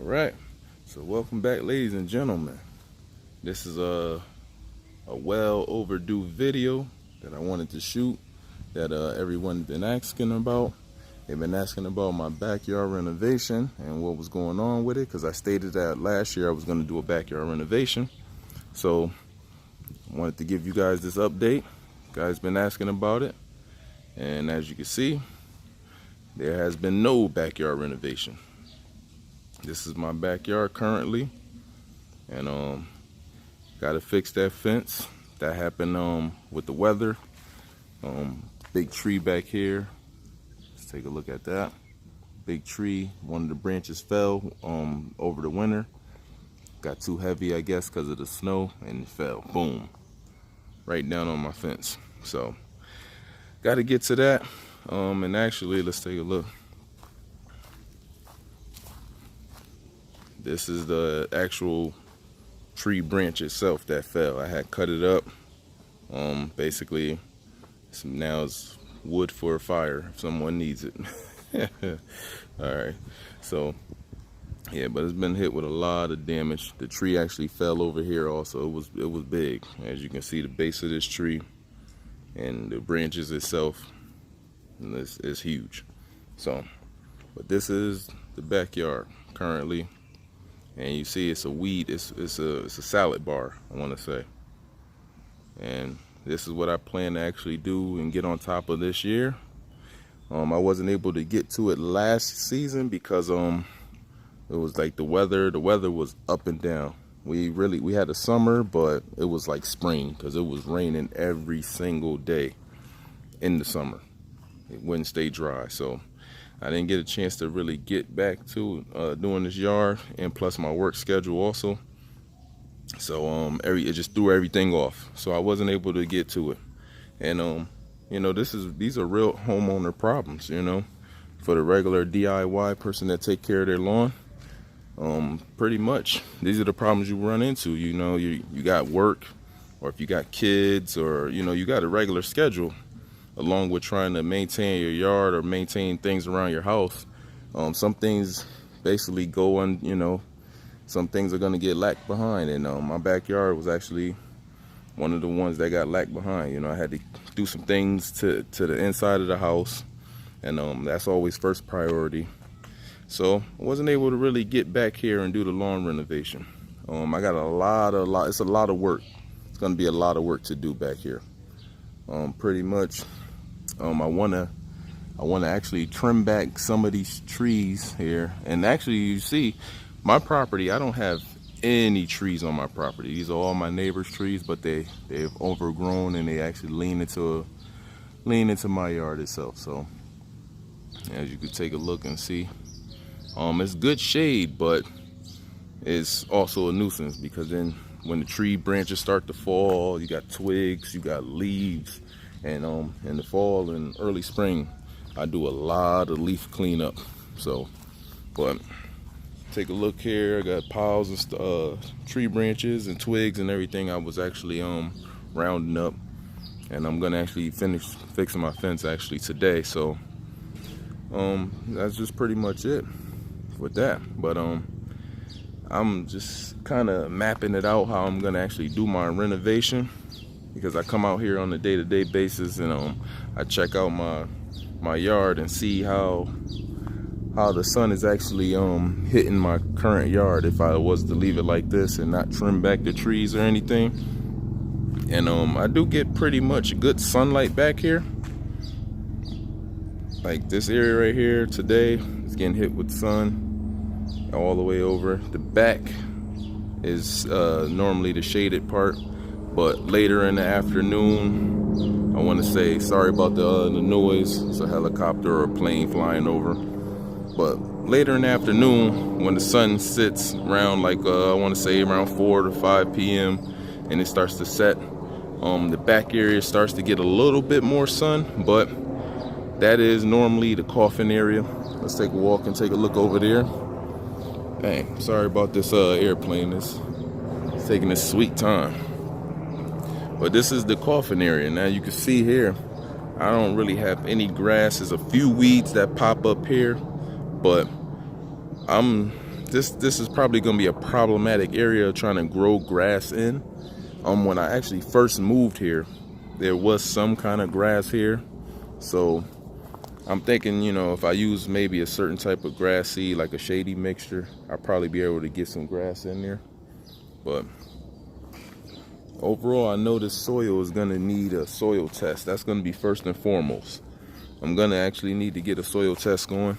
Right, so welcome back, ladies and gentlemen. This is a well overdue video that I wanted to shoot that everyone's been asking about. They've been asking about my backyard renovation and what was going on with it, because I stated that last year I was going to do a backyard renovation. So I wanted to give you guys this update. You guys been asking about it, and as you can see, there has been no backyard renovation. This is my backyard currently, and gotta fix that fence. That happened with the weather. Big tree back here. Let's take a look at that. Big tree. One of the branches fell over the winter. Got too heavy, I guess, because of the snow, and it fell. Boom. Right down on my fence. So, gotta get to that. And actually, let's take a look. This is the actual tree branch itself that fell. I had cut it up. Basically, now it's wood for a fire if someone needs it. All right. So, yeah, but it's been hit with a lot of damage. The tree actually fell over here also. It was big. As you can see, the base of this tree and the branches itself, and this is huge. So, but this is the backyard currently. And you see it's a weed, it's a salad bar, I want to say. And this is what I plan to actually do and get on top of this year. I wasn't able to get to it last season because it was like the weather was up and down. We had a summer, but it was like spring because it was raining every single day in the summer. It wouldn't stay dry, so I didn't get a chance to really get back to doing this yard, and plus my work schedule also. So it just threw everything off. So I wasn't able to get to it. And you know, these are real homeowner problems, you know, for the regular DIY person that take care of their lawn. Pretty much these are the problems you run into. You know, you got work, or if you got kids, or you know, you got a regular schedule, along with trying to maintain your yard or maintain things around your house. Some things basically go on, you know, some things are going to get lagged behind. And my backyard was actually one of the ones that got lagged behind. You know, I had to do some things to the inside of the house, and that's always first priority. So I wasn't able to really get back here and do the lawn renovation. I got it's a lot of work. It's going to be a lot of work to do back here. Pretty much. I want to actually trim back some of these trees here. And actually, you see, my property, I don't have any trees on my property. These are all my neighbors' trees, but they've overgrown, and they actually lean into my yard itself. So as you can take a look and see, it's good shade, but it's also a nuisance, because then when the tree branches start to fall, you got twigs, you got leaves. And in the fall and early spring, I do a lot of leaf cleanup. So, but take a look here. I got piles of tree branches and twigs and everything. I was actually rounding up, and I'm gonna actually finish fixing my fence actually today. So that's just pretty much it with that. But I'm just kind of mapping it out how I'm gonna actually do my renovation, because I come out here on a day-to-day basis, and I check out my yard and see how the sun is actually hitting my current yard if I was to leave it like this and not trim back the trees or anything. And I do get pretty much good sunlight back here. Like this area right here today is getting hit with sun all the way over. The back is normally the shaded part. But later in the afternoon, I want to say, sorry about the noise. It's a helicopter or a plane flying over. But later in the afternoon, when the sun sits around, like I want to say around 4 to 5 p.m. and it starts to set, the back area starts to get a little bit more sun. But that is normally the coffin area. Let's take a walk and take a look over there. Hey, sorry about this airplane. It's taking its sweet time. But this is the coffin area. Now you can see here, I don't really have any grass. There's a few weeds that pop up here, but I'm this is probably gonna be a problematic area trying to grow grass in. When I actually first moved here, there was some kind of grass here, so I'm thinking, you know, if I use maybe a certain type of grass seed, like a shady mixture, I'll probably be able to get some grass in there. But overall, I know this soil is gonna need a soil test. That's gonna be first and foremost. I'm gonna actually need to get a soil test going,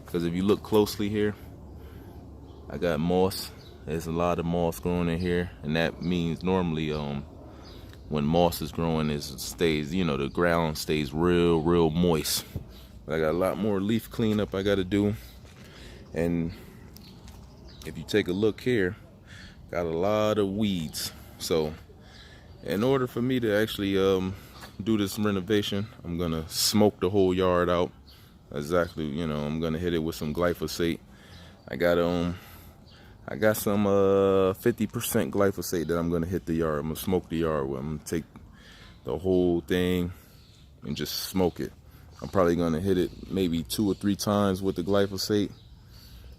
because if you look closely here, I got moss. There's a lot of moss growing in here, and that means normally when moss is growing, it stays, you know, the ground stays real moist. But I got a lot more leaf cleanup I got to do, and if you take a look here, got a lot of weeds. So in order for me to actually do this renovation, I'm gonna smoke the whole yard out. Exactly, you know, I'm gonna hit it with some glyphosate. I got some 50% glyphosate that I'm gonna hit the yard. I'm gonna smoke the yard with. I'm gonna take the whole thing and just smoke it. I'm probably gonna hit it maybe 2 or 3 times with the glyphosate.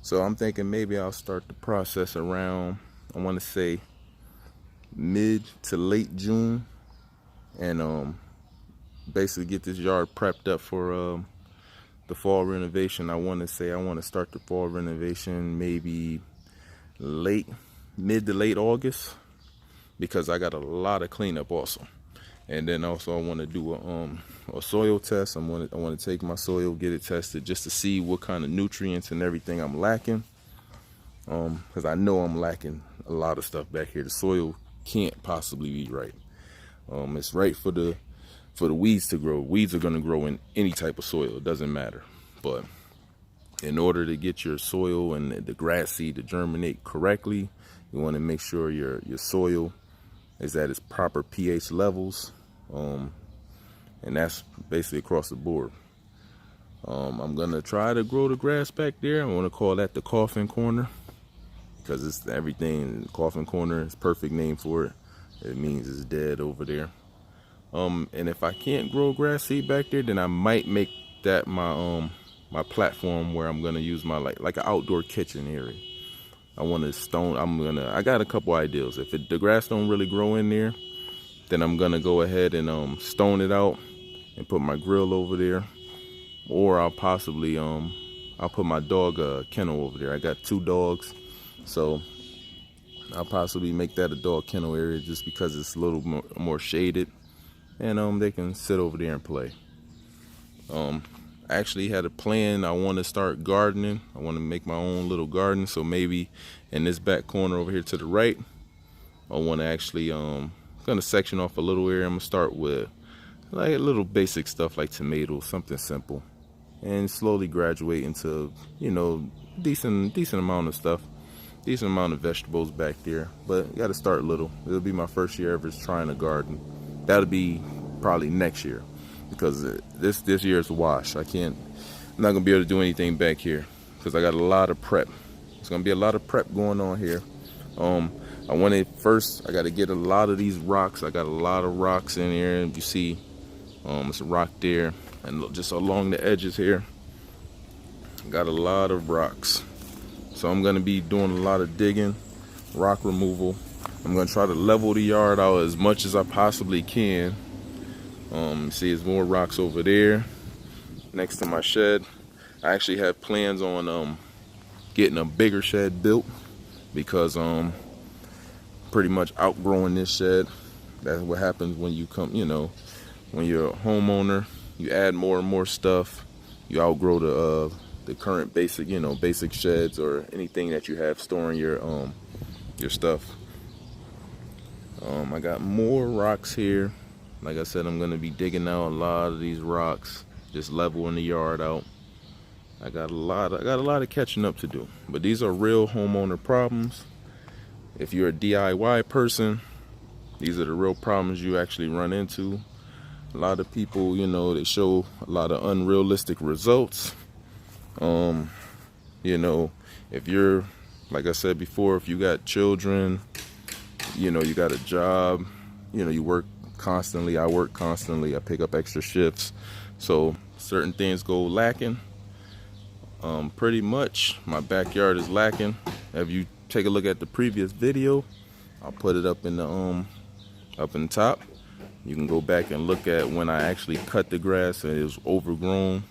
So I'm thinking maybe I'll start the process around, I want to say, mid to late June, and basically get this yard prepped up for the fall renovation. I want to start the fall renovation maybe mid to late August, because I got a lot of cleanup also. And then also I want to do a soil test. I want to take my soil, get it tested, just to see what kind of nutrients and everything I'm lacking, because I know I'm lacking a lot of stuff back here. The soil can't possibly be right. It's right for the weeds to grow. Weeds are going to grow in any type of soil, it doesn't matter. But in order to get your soil and the grass seed to germinate correctly, you want to make sure your soil is at its proper pH levels, and that's basically across the board. I'm gonna try to grow the grass back there. I want to call that the coffin corner, because it's everything. The coffin corner is perfect name for it. It means it's dead over there. And if I can't grow grass seed back there, then I might make that my platform where I'm gonna use my like an outdoor kitchen area. I got a couple ideas. If the grass don't really grow in there, then I'm gonna go ahead and stone it out and put my grill over there. Or I'll possibly I'll put my dog kennel over there. I got 2 dogs, so I'll possibly make that a dog kennel area, just because it's a little more shaded, and they can sit over there and play. I actually had a plan. I want to start gardening. I want to make my own little garden. So maybe in this back corner over here to the right, I want to actually gonna section off a little area. I'm gonna start with like a little basic stuff like tomatoes, something simple, and slowly graduate into, you know, decent amount of stuff, decent amount of vegetables back there. But you got to start little. It'll be my first year ever trying a garden. That'll be probably next year, because this year is a wash. I'm not gonna be able to do anything back here because I got a lot of prep. It's gonna be a lot of prep going on here. I got to get a lot of these rocks. I got a lot of rocks in here, and you see it's a rock there, and just along the edges here got a lot of rocks. So I'm gonna be doing a lot of digging, rock removal. I'm gonna try to level the yard out as much as I possibly can. See, there's more rocks over there next to my shed. I actually have plans on getting a bigger shed built, because pretty much outgrowing this shed. That's what happens when you come, you know, when you're a homeowner, you add more and more stuff, you outgrow the current basic sheds or anything that you have storing your stuff. I got more rocks here. Like I said, I'm gonna be digging out a lot of these rocks, just leveling the yard out. I got a lot of catching up to do, but these are real homeowner problems. If you're a DIY person, these are the real problems you actually run into. A lot of people, you know, they show a lot of unrealistic results. You know, if you're, like I said before, if you got children, you know, you got a job, you know, you work constantly. I work constantly. I pick up extra shifts. So certain things go lacking. Pretty much my backyard is lacking. If you take a look at the previous video, I'll put it up in the top. You can go back and look at when I actually cut the grass and it was overgrown.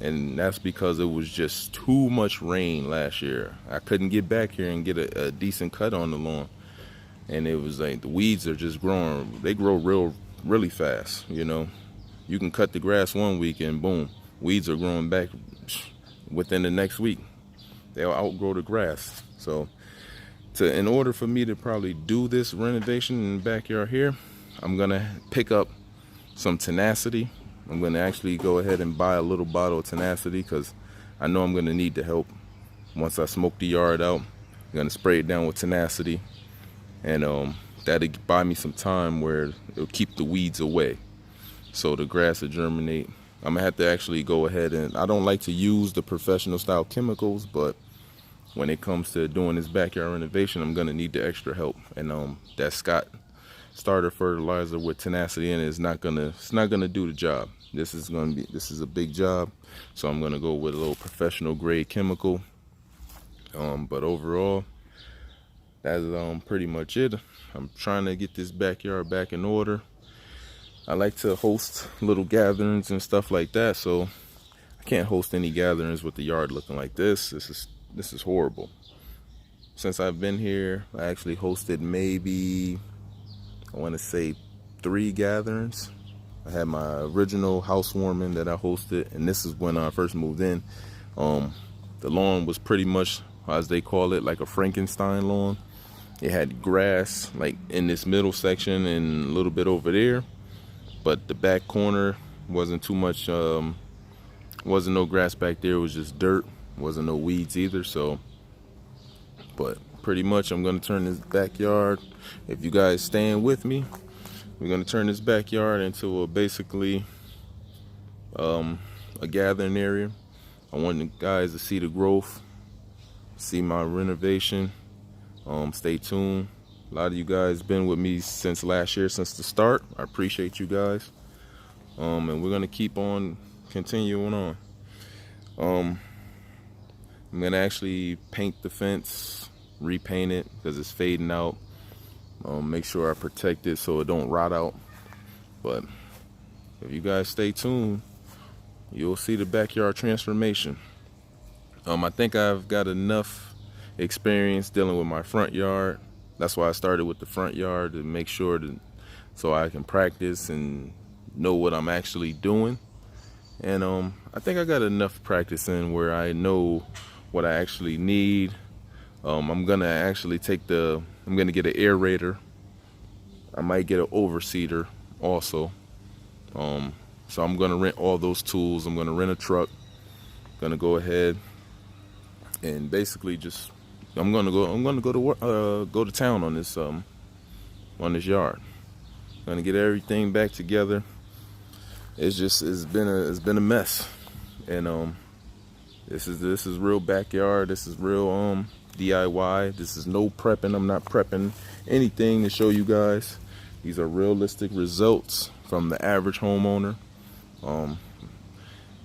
And that's because it was just too much rain last year. I couldn't get back here and get a decent cut on the lawn. And it was like the weeds are just growing. They grow really fast, you know. You can cut the grass one week and boom, weeds are growing back within the next week. They'll outgrow the grass. So in order for me to probably do this renovation in the backyard here, I'm gonna pick up some tenacity. I'm gonna actually go ahead and buy a little bottle of tenacity because I know I'm gonna need the help. Once I smoke the yard out, I'm gonna spray it down with tenacity, and that'll buy me some time where it'll keep the weeds away, so the grass will germinate. I'm gonna have to actually go ahead and, I don't like to use the professional style chemicals, but when it comes to doing this backyard renovation, I'm gonna need the extra help. And that Scott starter fertilizer with tenacity in it is not gonna do the job. This is a big job, so I'm gonna go with a little professional grade chemical. But overall, that's pretty much it. I'm trying to get this backyard back in order. I like to host little gatherings and stuff like that, so I can't host any gatherings with the yard looking like this. This is horrible. Since I've been here, I actually hosted maybe, I want to say 3 gatherings. I had my original housewarming that I hosted, and this is when I first moved in. The lawn was pretty much, as they call it, like a Frankenstein lawn. It had grass like in this middle section and a little bit over there, but the back corner wasn't too much, wasn't no grass back there. It was just dirt, wasn't no weeds either. So, but pretty much I'm gonna turn this backyard, if you guys staying with me, we're gonna turn this backyard into basically a gathering area. I want you guys to see the growth, see my renovation. Stay tuned. A lot of you guys been with me since last year, since the start. I appreciate you guys. And we're gonna keep on continuing on. I'm gonna actually paint the fence, repaint it because it's fading out. Make sure I protect it so it don't rot out. But if you guys stay tuned, you'll see the backyard transformation. I think I've got enough experience dealing with my front yard. That's why I started with the front yard, to make sure that, so I can practice and know what I'm actually doing. And I think I got enough practice in where I know what I actually need. I'm gonna actually I'm gonna get an aerator. I might get an overseeder also. So I'm gonna rent all those tools. I'm gonna rent a truck. Gonna go ahead and basically just, I'm gonna go to town on this yard. Gonna get everything back together. It's been a mess, and this is real backyard. This is real DIY. This is no prepping. I'm not prepping anything to show you guys. These are realistic results from the average homeowner.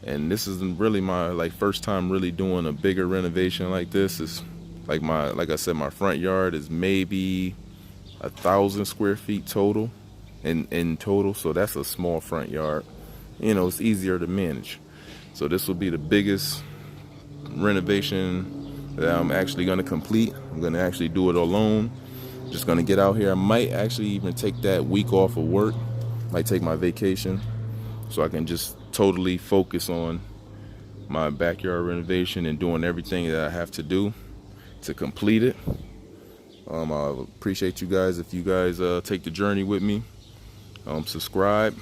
And this isn't really my first time really doing a bigger renovation like this. It's like I said, my front yard is maybe 1,000 square feet total in total. So that's a small front yard. You know, it's easier to manage. So this will be the biggest renovation that I'm actually going to complete. I'm going to actually do it alone. Just going to get out here. I might actually even take that week off of work. Might take my vacation so I can just totally focus on my backyard renovation and doing everything that I have to do to complete it. I appreciate you guys if you guys take the journey with me. Subscribe,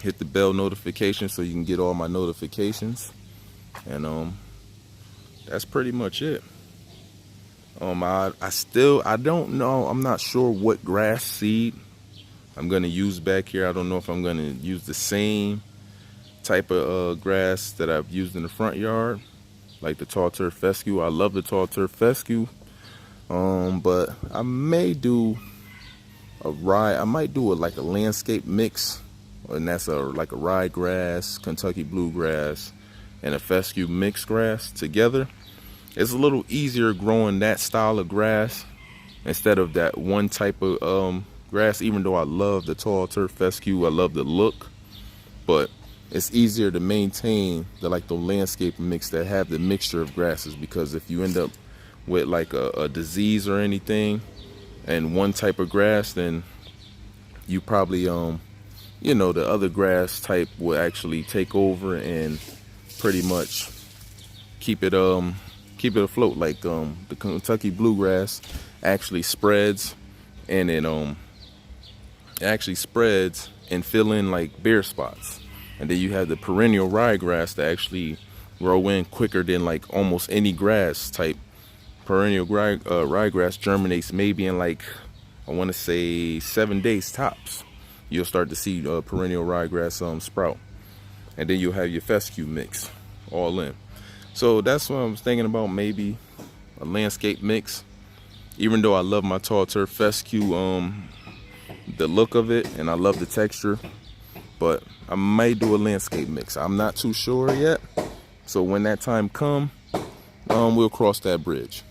hit the bell notification so you can get all my notifications, and that's pretty much it. I don't know, I'm not sure what grass seed I'm gonna use back here. I don't know if I'm gonna use the same type of grass that I've used in the front yard, like the tall turf fescue. I love the tall turf fescue, but I may do I might do like a landscape mix, and that's like a ryegrass, Kentucky bluegrass, and a fescue mixed grass together, it's a little easier growing that style of grass instead of that one type of grass. Even though I love the tall turf fescue, I love the look, but it's easier to maintain the landscape mix that have the mixture of grasses, because if you end up with like a disease or anything and one type of grass, then you probably you know, the other grass type will actually take over and pretty much keep it afloat. Like the Kentucky bluegrass actually spreads, and it actually spreads and fill in like bare spots. And then you have the perennial ryegrass that actually grow in quicker than like almost any grass type. Perennial ryegrass germinates maybe in like, I want to say 7 days tops. You'll start to see perennial ryegrass sprout. And then you'll have your fescue mix all in. So that's what I was thinking about, maybe a landscape mix. Even though I love my tall turf fescue, the look of it, and I love the texture, but I might do a landscape mix. I'm not too sure yet. So when that time comes, we'll cross that bridge.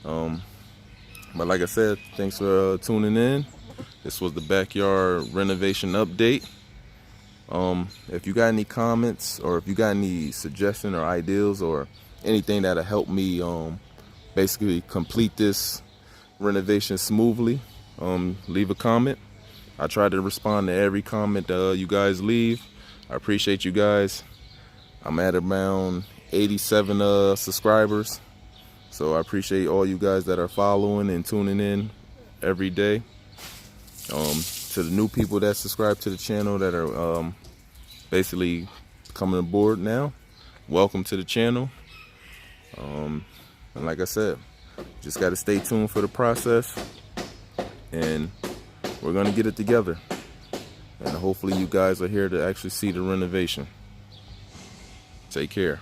But like I said, thanks for tuning in. This was the backyard renovation update. If you got any comments, or if you got any suggestions or ideas or anything that'll help me basically complete this renovation smoothly, leave a comment. I try to respond to every comment you guys leave. I appreciate you guys. I'm at around 87 subscribers, so I appreciate all you guys that are following and tuning in every day. To the new people that subscribe to the channel that are basically coming aboard now, welcome to the channel. And like I said, just got to stay tuned for the process, and we're gonna get it together, and hopefully you guys are here to actually see the renovation. Take care.